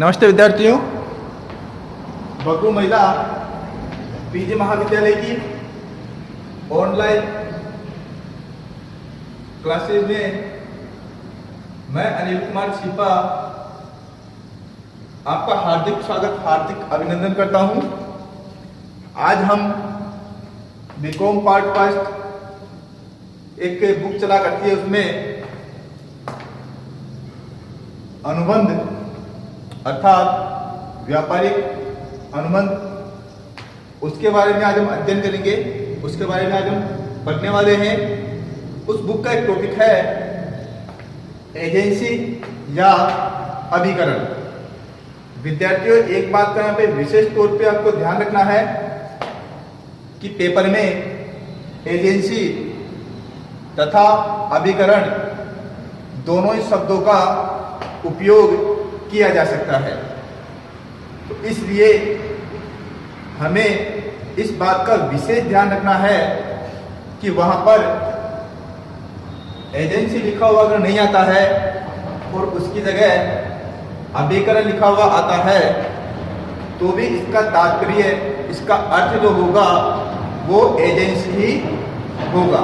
नमस्ते विद्यार्थियों। बगरू महिला पीजी महाविद्यालय की ऑनलाइन क्लासेज में मैं अनिल कुमार छिपा आपका हार्दिक स्वागत, हार्दिक अभिनंदन करता हूं। आज हम बीकॉम पार्ट फर्स्ट एक बुक चला करती है, उसमें अनुबंध अर्थात व्यापारिक अनुबंध, उसके बारे में आज हम अध्ययन करेंगे, उसके बारे में आज हम पढ़ने वाले हैं। उस बुक का एक टॉपिक है एजेंसी या अभिकरण। विद्यार्थियों, एक बात का यहाँ पे विशेष तौर पे आपको ध्यान रखना है कि पेपर में एजेंसी तथा अभिकरण दोनों ही शब्दों का उपयोग किया जा सकता है। तो इसलिए हमें इस बात का विशेष ध्यान रखना है कि वहां पर एजेंसी लिखा हुआ अगर नहीं आता है और उसकी जगह अभिकरण लिखा हुआ आता है तो भी इसका तात्पर्य, इसका अर्थ जो होगा वो एजेंसी ही होगा।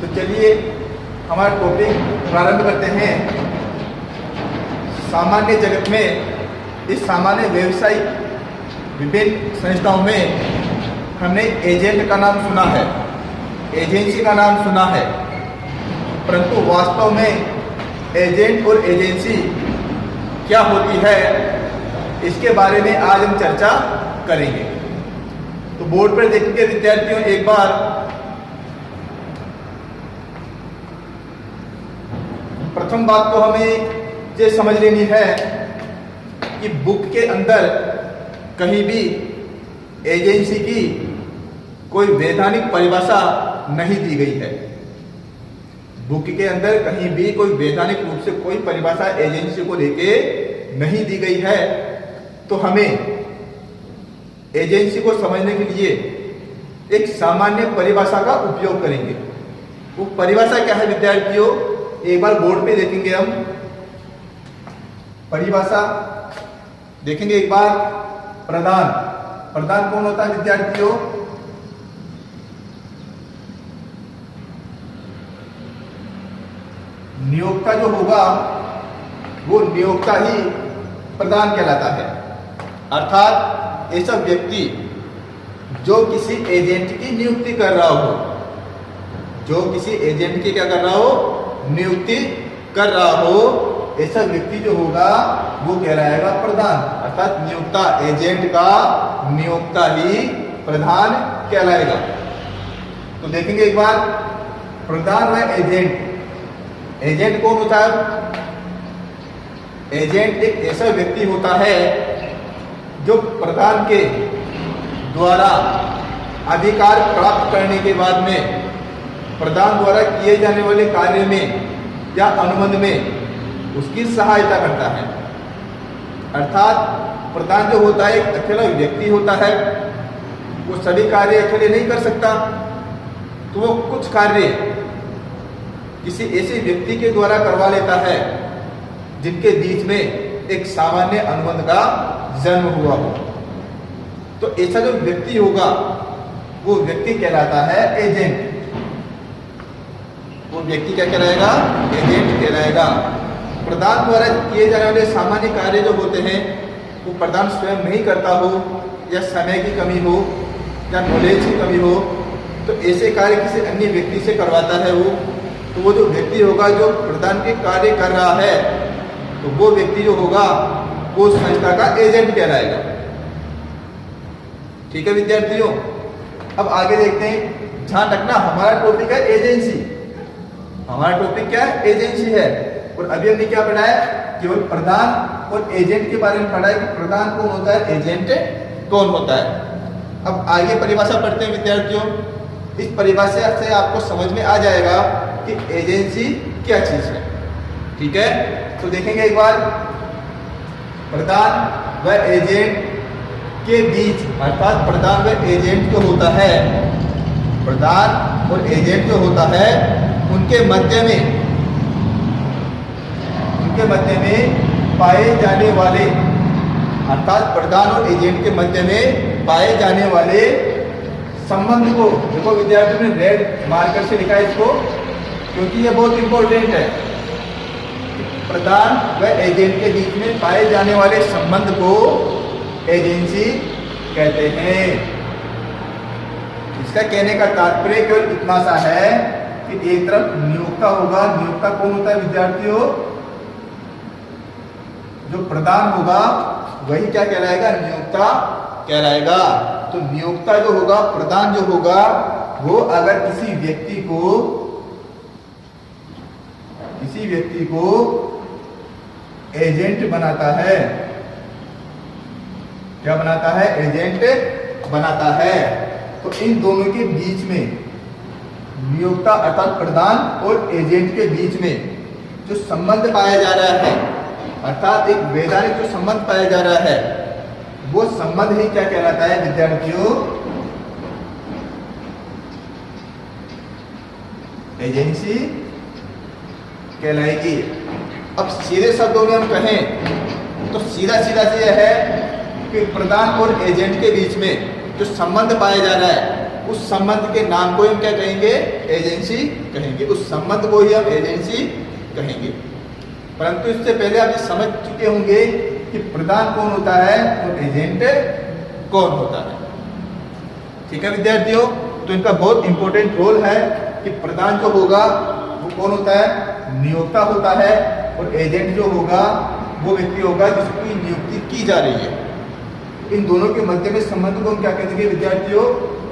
तो चलिए हमारा टॉपिक प्रारंभ करते हैं। सामान्य जगत में, इस सामान्य व्यवसायिक विभिन्न संस्थाओं में हमने एजेंट का नाम सुना है, एजेंसी का नाम सुना है, परंतु वास्तव में एजेंट और एजेंसी क्या होती है इसके बारे में आज हम चर्चा करेंगे। तो बोर्ड पर देखेंगे विद्यार्थियों, एक बार प्रथम बात तो हमें ये समझ लेनी है कि बुक के अंदर कहीं भी एजेंसी की कोई वैधानिक परिभाषा नहीं दी गई है। बुक के अंदर कहीं भी कोई वैधानिक रूप से कोई परिभाषा एजेंसी को लेके नहीं दी गई है। तो हमें एजेंसी को समझने के लिए एक सामान्य परिभाषा का उपयोग करेंगे। वो परिभाषा क्या है विद्यार्थियों, एक बार बोर्ड पे देखेंगे हम परिभाषा, देखेंगे एक बार। प्रधान, प्रधान कौन होता है विद्यार्थियों? नियोक्ता जो होगा वो नियोक्ता ही प्रधान कहलाता है। अर्थात ऐसा व्यक्ति जो किसी एजेंट की नियुक्ति कर रहा हो, जो किसी एजेंट की क्या कर रहा हो, नियुक्ति कर रहा हो, ऐसा व्यक्ति जो होगा वो कहलाएगा प्रधान। अर्थात नियोक्ता, एजेंट का नियोक्ता ही प्रधान कहलाएगा। तो देखेंगे एक बार प्रधान व एजेंट। एजेंट कौन होता है? एजेंट एक ऐसा व्यक्ति होता है जो प्रधान के द्वारा अधिकार प्राप्त करने के बाद में प्रधान द्वारा किए जाने वाले कार्य में या अनुबंध में उसकी सहायता करता है। अर्थात प्रधान जो होता है एक अकेला व्यक्ति होता है, वो सभी कार्य अकेले नहीं कर सकता, तो वो कुछ कार्य किसी ऐसे व्यक्ति के द्वारा करवा लेता है जिनके बीच में एक सामान्य अनुबंध का जन्म हुआ हो। तो ऐसा जो व्यक्ति होगा वो व्यक्ति कहलाता है एजेंट। वो व्यक्ति क्या कहलाएगा? एजेंट कहलाएगा। प्रधान द्वारा किए जाने वाले सामान्य कार्य जो होते हैं वो प्रधान स्वयं नहीं करता हो, या समय की कमी हो, या नॉलेज की कमी हो, तो ऐसे कार्य किसी अन्य व्यक्ति से करवाता है वो। तो वो जो व्यक्ति होगा जो प्रधान के कार्य कर रहा है, तो वो व्यक्ति जो होगा वो संस्था का एजेंट कहलाएगा। ठीक है विद्यार्थियों, अब आगे देखते हैं। ध्यान रखना, हमारा टॉपिक है एजेंसी। हमारा टॉपिक क्या है? एजेंसी है। और अभी हमने क्या पढ़ा है? केवल प्रधान और एजेंट के बारे में पढ़ा है कि प्रधान कौन होता है, एजेंट कौन होता है। अब आगे परिभाषा पढ़ते हैं विद्यार्थियों। इस परिभाषा से आपको समझ में आ जाएगा कि एजेंसी क्या चीज है। ठीक है, तो देखेंगे एक बार। प्रधान व एजेंट के बीच, अर्थात प्रधान व एजेंट जो होता है, प्रधान और एजेंट जो होता है उनके मध्य में के मध्य में पाए जाने वाले, अर्थात प्रधान और एजेंट के मध्य में पाए जाने वाले संबंध को, देखो विद्यार्थियों ने रेड मार्कर से लिखा है इसको क्योंकि ये बहुत इंपॉर्टेंट है। प्रधान व एजेंट के बीच में पाए जाने वाले संबंध को एजेंसी कहते हैं। इसका कहने का तात्पर्य केवल इतना सा है कि एक तरफ नियोक्ता होगा, नियोक्ता कौन होता है विद्यार्थियों? जो प्रधान होगा वही क्या कहलाएगा? नियोक्ता कहलाएगा। तो नियोक्ता जो होगा, प्रधान जो होगा, वो अगर किसी व्यक्ति को एजेंट बनाता है, क्या बनाता है? एजेंट बनाता है। तो इन दोनों के बीच में, नियोक्ता अर्थात प्रधान और एजेंट के बीच में जो संबंध पाया जा रहा है, अर्थात एक वैधानिक जो संबंध पाया जा रहा है, वो संबंध ही क्या कहलाता है विद्यार्थियों? एजेंसी कहलाएगी। अब सीधे शब्दों में हम कहें तो सीधा सीधा से यह है कि प्रधान और एजेंट के बीच में जो संबंध पाया जा रहा है, उस संबंध के नाम को हम क्या कहेंगे? एजेंसी कहेंगे। उस संबंध को ही हम एजेंसी कहेंगे। परंतु इससे पहले आप ये समझ चुके होंगे कि प्रधान कौन होता है और एजेंट कौन होता है। ठीक है विद्यार्थियों, तो इनका बहुत इंपॉर्टेंट रोल है कि प्रधान जो होगा वो कौन होता है? नियोक्ता होता है, और एजेंट जो होगा वो व्यक्ति होगा जिसकी नियुक्ति की जा रही है। इन दोनों के मध्य में संबंध को हम क्या कह देंगे विद्यार्थियों?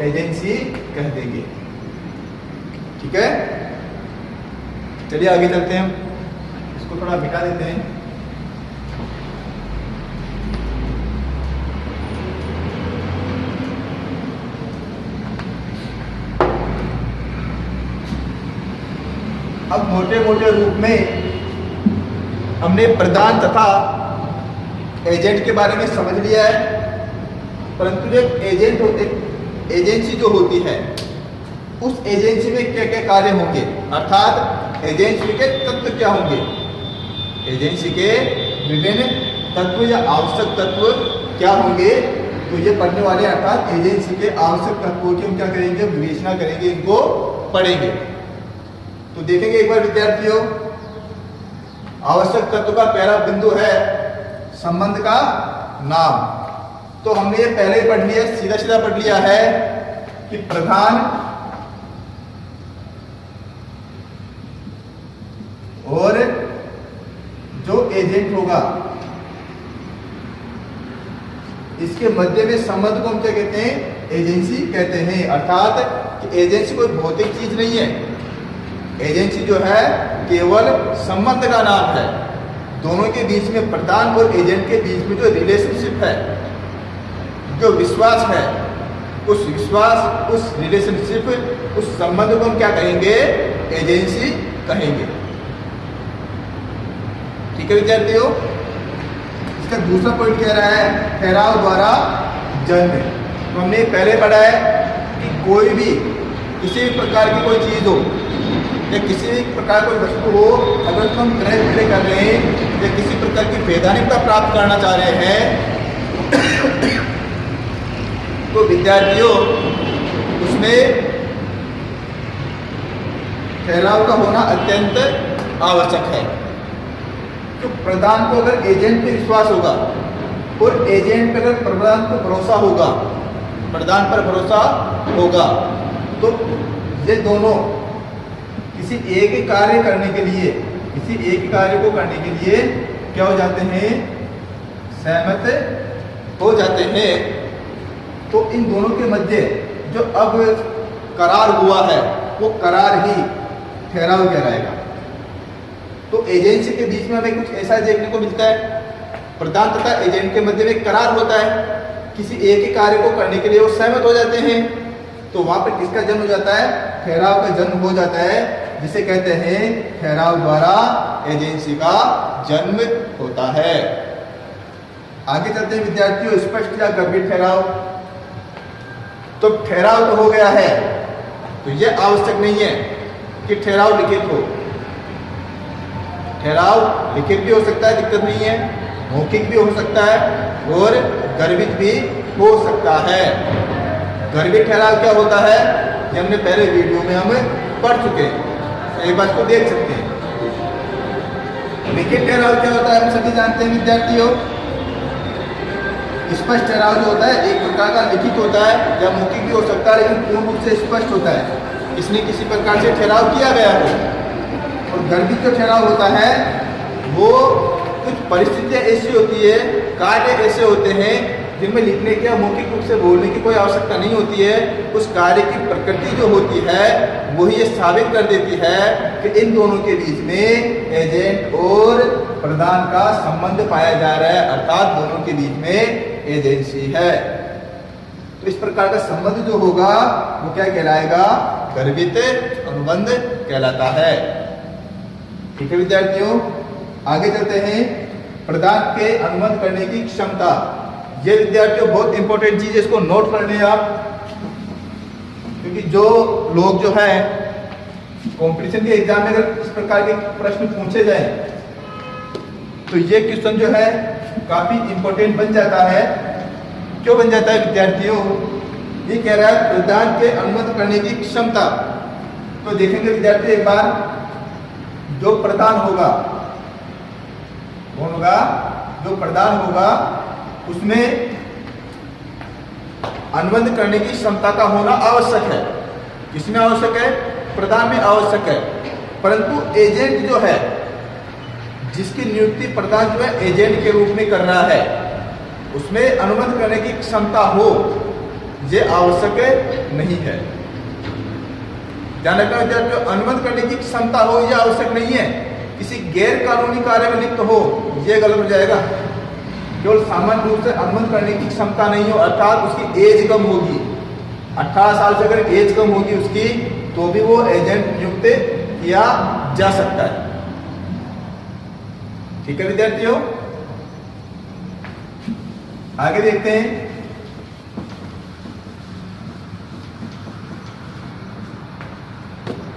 एजेंसी कह देंगे। ठीक है, चलिए आगे चलते हैं। इसको थोड़ा मिटा देते हैं। अब मोटे मोटे रूप में हमने प्रधान तथा एजेंट के बारे में समझ लिया है। परंतु जो एजेंसी जो होती है, उस एजेंसी में क्या क्या कार्य होंगे, अर्थात एजेंसी के तत्व क्या होंगे? एजेंसी के विभिन्न तत्व या आवश्यक तत्व क्या होंगे? तो ये पढ़ने वाले अर्थात एजेंसी के आवश्यक तत्वों की हम क्या करेंगे? विवेचना करेंगे, इनको पढ़ेंगे। तो देखेंगे एक बार विद्यार्थियों, आवश्यक तत्व का पहला बिंदु है संबंध का नाम। तो हमने ये पहले ही पढ़ लिया, सीधा सीधा पढ़ लिया है कि प्रधान और जो एजेंट होगा, इसके मध्य में संबंध को हम क्या कहते हैं? एजेंसी कहते हैं। अर्थात कि एजेंसी कोई भौतिक चीज नहीं है। एजेंसी जो है केवल संबंध का नाम है। दोनों के बीच में, प्रधान और एजेंट के बीच में जो रिलेशनशिप है, जो विश्वास है, उस विश्वास, उस रिलेशनशिप, उस संबंध को हम क्या कहेंगे? एजेंसी कहेंगे। ठीक है विद्यार्थियों, इसका दूसरा पॉइंट कह रहा है ठहराव द्वारा जन्म। तो हमने पहले पढ़ा है कि कोई भी, किसी भी प्रकार की कोई चीज हो या किसी भी प्रकार कोई वस्तु हो, अगर हम क्रय विक्रय कर रहे हैं या किसी प्रकार की वैधानिकता प्राप्त करना चाह रहे हैं, तो विद्यार्थियों उसमें ठहराव का होना अत्यंत आवश्यक है। तो प्रधान को अगर एजेंट पे विश्वास होगा और एजेंट पे अगर प्रधान को भरोसा होगा, प्रधान पर भरोसा होगा, तो ये दोनों किसी एक कार्य करने के लिए, किसी एक कार्य को करने के लिए क्या हो जाते हैं? सहमत हो जाते हैं। तो इन दोनों के मध्य जो अब करार हुआ है, वो करार ही ठहराव कहलाएगा। तो एजेंसी के बीच में हमें कुछ ऐसा देखने को मिलता है, प्रधान तथा एजेंट के मध्य में करार होता है, किसी एक ही कार्य को करने के लिए वो सहमत हो जाते हैं। तो वहां पर किसका जन्म हो जाता है? ठहराव का जन्म हो जाता है, जिसे कहते हैं ठहराव द्वारा एजेंसी का जन्म होता है। आगे चलते हैं विद्यार्थियों, स्पष्ट या गंभीर ठहराव। तो ठहराव तो हो गया है, तो यह आवश्यक नहीं है कि ठहराव लिखित हो। ठहराव लिखित भी हो सकता है, दिक्कत नहीं है, मौखिक भी हो सकता है और गर्भित भी हो सकता है। गर्भित ठहराव क्या होता है ये हमने पहले वीडियो में हम पढ़ चुके हैं, एक बात को देख सकते हैं। लिखित ठहराव क्या होता है हम सभी जानते हैं विद्यार्थियों। स्पष्ट ठहराव जो होता है एक प्रकार का लिखित होता है या मौखिक भी हो सकता है, लेकिन पूर्ण रूप से स्पष्ट होता है, इसने किसी प्रकार से ठहराव किया गया हो। और गर्भित जो ठहराव होता है वो कुछ परिस्थितियां ऐसी होती है, कार्य ऐसे होते हैं जिनमें लिखने की या मौखिक रूप से बोलने की कोई आवश्यकता नहीं होती है। उस कार्य की प्रकृति जो होती है वही ये साबित कर देती है कि इन दोनों के बीच में एजेंट और प्रदान का संबंध पाया जा रहा है, अर्थात दोनों के बीच में एजेंसी है। तो इस प्रकार का संबंध जो होगा वो क्या कहलाएगा? गर्भित अनुबंध कहलाता है। ठीक है विद्यार्थियों, आगे चलते हैं। प्रदान के अनुबंध करने की क्षमता, ये विद्यार्थियों बहुत इंपॉर्टेंट चीज है, इसको नोट कर लें आप, क्योंकि जो लोग जो है कंपटीशन के एग्जाम में अगर इस प्रकार के प्रश्न पूछे जाए तो ये क्वेश्चन जो है काफी इंपॉर्टेंट बन जाता है। क्यों बन जाता है विद्यार्थियों? ये कह रहा है प्रदान के अनुबंध करने की क्षमता। तो देखेंगे विद्यार्थी एक बार, जो प्रदान होगा कौन होगा? जो प्रदान होगा उसमें अनुबंध करने की क्षमता का होना आवश्यक है। किसमें आवश्यक है? प्रदान में आवश्यक है। परंतु एजेंट जो है जिसकी नियुक्ति प्रदान जो है एजेंट के रूप में कर रहा है उसमें अनुबंध करने की क्षमता हो, ये आवश्यक नहीं है। ध्यान रखना विद्यार्थियों, अनुबंध करने की क्षमता हो यह आवश्यक नहीं है। किसी गैर कानूनी कार्य में लिप्त हो यह गलत हो जाएगा। केवल सामान्य रूप से अनुबंध करने की क्षमता नहीं हो, अर्थात उसकी एज कम होगी, 18 साल से अगर एज कम होगी उसकी, तो भी वो एजेंट नियुक्त किया जा सकता है। ठीक है विद्यार्थियों, आगे देखते हैं।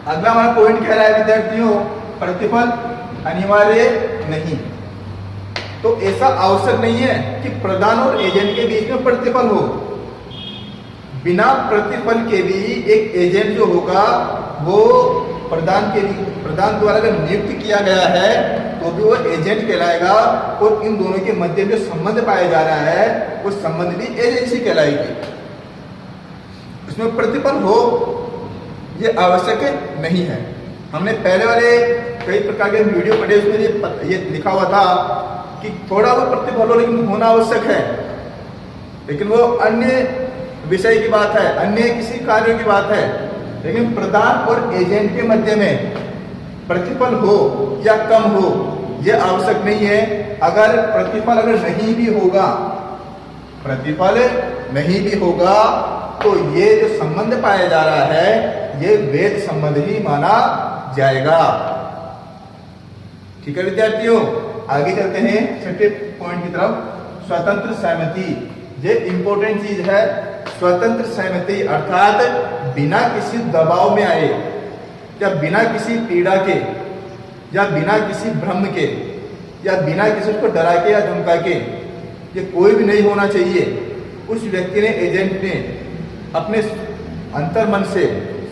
अगला हमारा पॉइंट कह रहा है विद्यार्थियों, प्रतिफल अनिवार्य नहीं। तो ऐसा आवश्यक नहीं है कि प्रदान और एजेंट के बीच में प्रतिफल हो। बिना प्रतिफल के भी एक एजेंट जो होगा वो प्रदान द्वारा अगर नियुक्त किया गया है तो भी वो एजेंट कहलाएगा, और इन दोनों के मध्य जो संबंध पाया जा रहा है वो संबंध भी एजेंसी कहलाएगी। उसमें प्रतिफल हो ये आवश्यक नहीं है। हमने पहले वाले कई प्रकार के वीडियो पढ़े, उसमें ये लिखा हुआ था कि थोड़ा वो प्रतिफल हो लेकिन होना आवश्यक है, लेकिन वो अन्य विषय की बात है, अन्य किसी कार्य की बात है। लेकिन प्रदान और एजेंट के मध्य में प्रतिफल हो या कम हो यह आवश्यक नहीं है। अगर प्रतिफल नहीं भी होगा, प्रतिफल नहीं भी होगा तो ये जो संबंध पाया जा रहा है ये वैध संबंध ही माना जाएगा। ठीक है विद्यार्थियों, आगे चलते हैं छठे पॉइंट की तरफ। स्वतंत्र सहमति, ये इंपॉर्टेंट चीज है। स्वतंत्र सहमति अर्थात बिना किसी दबाव में आए या बिना किसी पीड़ा के या बिना किसी भ्रम के या बिना किसी को डरा के या धमका के, ये कोई भी नहीं होना चाहिए। उस व्यक्ति ने, एजेंट ने अपने अंतर मन से,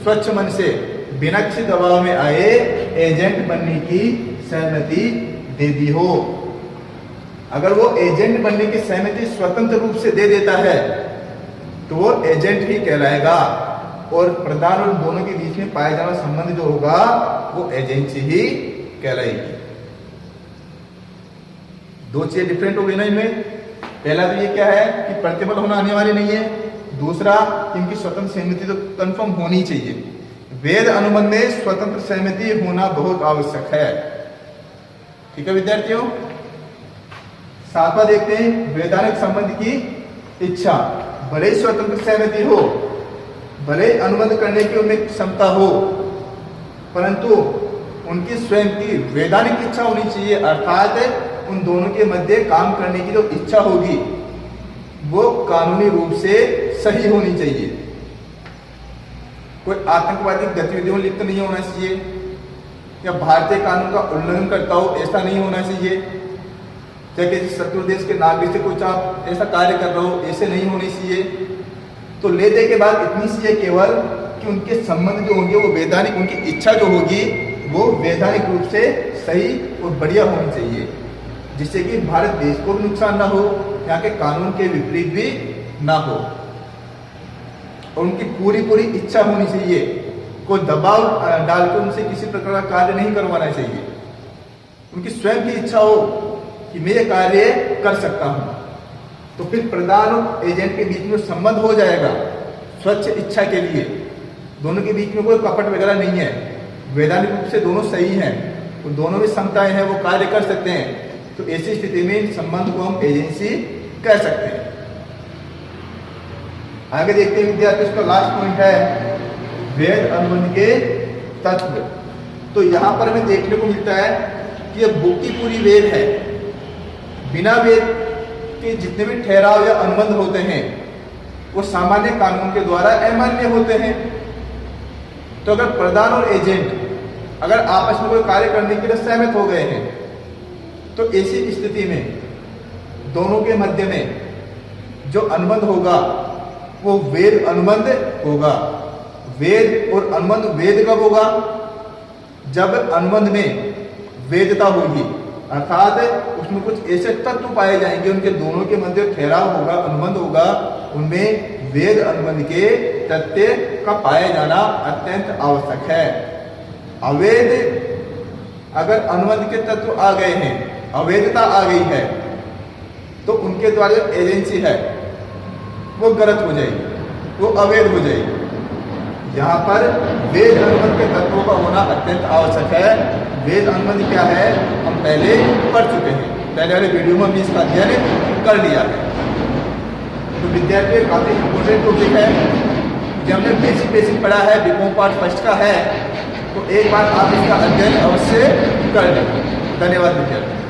स्वच्छ मन से, बिना किसी दबाव में आए एजेंट बनने की सहमति दे दी हो। अगर वो एजेंट बनने की सहमति स्वतंत्र रूप से दे देता है तो वो एजेंट ही कहलाएगा, और प्रदान और दोनों के बीच में पाया जाना संबंध जो होगा वो एजेंसी ही कहलाएगी। दो चीजें डिफरेंट हो गई ना इनमें। पहला तो ये क्या है कि प्रतिफल होना अनिवार्य नहीं है, दूसरा इनकी स्वतंत्र सहमति तो कंफर्म होनी चाहिए। वेद अनुबंध में स्वतंत्र सहमति होना बहुत आवश्यक है। ठीक है विद्यार्थियों, सातवां देखते हैं, वैधानिक संबंध की इच्छा। भले ही स्वतंत्र सहमति हो, भले अनुबंध करने की उनमें क्षमता हो, परंतु उनकी स्वयं की वैधानिक इच्छा होनी चाहिए, अर्थात उन दोनों के मध्य काम करने की जो इच्छा होगी वो कानूनी रूप से सही होनी चाहिए। कोई आतंकवादी गतिविधियों में लिप्त नहीं होना चाहिए, या भारतीय कानून का उल्लंघन करता हो, ऐसा नहीं होना चाहिए। चाहे किसी शत्रु देश के नागरिक से कुछ आप ऐसा कार्य कर रहे हो, ऐसे नहीं होनी चाहिए। तो ले दे के बाद इतनी चाहिए केवल कि उनके संबंध जो होंगे वो वैधानिक, उनकी इच्छा जो होगी वो वैधानिक रूप से सही और बढ़िया होनी चाहिए, जिससे कि भारत देश को भी नुकसान ना हो, यहाँ के कानून के विपरीत भी ना हो। और उनकी पूरी इच्छा होनी चाहिए, कोई दबाव डालकर उनसे किसी प्रकार का कार्य नहीं करवाना चाहिए। उनकी स्वयं की इच्छा हो कि मैं ये कार्य कर सकता हूँ, तो फिर प्रधान और एजेंट के बीच में संबंध हो जाएगा स्वच्छ इच्छा के लिए। दोनों के बीच में कोई कपट वगैरह नहीं है, वैधानिक रूप से दोनों सही हैं, तो दोनों में क्षमताएं हैं, वो कार्य कर सकते हैं। तो ऐसी स्थिति में इन संबंध को हम एजेंसी कह सकते हैं। आगे देखते हैं विद्यार्थी, उसका लास्ट पॉइंट है वैध अनुबंध के तत्व। तो यहाँ पर हमें देखने को मिलता है कि ये बुक की पूरी वेद है, बिना वेद के जितने भी ठहराव या अनुबंध होते हैं वो सामान्य कानून के द्वारा अमान्य होते हैं। तो अगर प्रधान और एजेंट अगर आपस में कोई कार्य करने के लिए सहमत हो गए हैं, तो ऐसी स्थिति में दोनों के मध्य में जो अनुबंध होगा वो वेद अनुबंध होगा। वेद और अनुबंध, वेद कब होगा? जब अनुबंध में वेदता होगी, अर्थात उसमें कुछ ऐसे तत्व पाए जाएंगे, उनके दोनों के मध्य ठहराव होगा, अनुबंध होगा, उनमें वेद अनुबंध के तथ्य का पाया जाना अत्यंत आवश्यक है। अवैध अगर अनुबंध के तत्व आ गए हैं, अवैधता आ गई है, तो उनके द्वारा जो एजेंसी है वो गलत हो जाएगी, वो अवैध हो जाएगी। यहाँ पर वेद अनुबंध के तत्वों का होना अत्यंत आवश्यक है। वेद अनुबंध क्या है हम पहले पढ़ चुके हैं, पहले वाले वीडियो में हमने इसका अध्ययन कर लिया है। तो विद्यार्थियों काफी इंपोर्टेंट टॉपिक है, जब हमने बेसिक पढ़ा है, बीकॉम पार्ट फर्स्ट का है, तो एक बार आप इसका अध्ययन अवश्य कर लें। धन्यवाद विद्यार्थी।